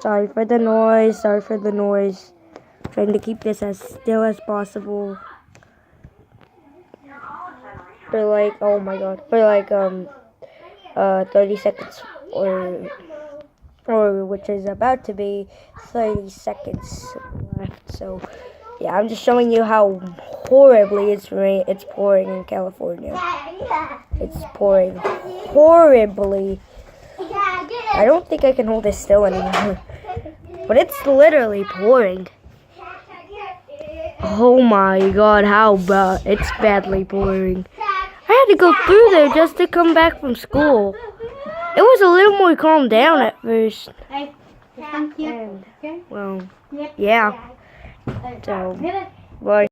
Sorry for the noise. Sorry for the noise. Trying to keep this as still as possible. For like, oh my god, for like 30 seconds or which is about to be 30 seconds left. So yeah, I'm just showing you how horribly it's pouring in California. It's pouring horribly. I don't think I can hold this still anymore. But it's literally pouring. Oh my god, how bad. It's badly pouring. I had to go through there just to come back from school. It was a little more calmed down at first. And, well, yeah. So, bye.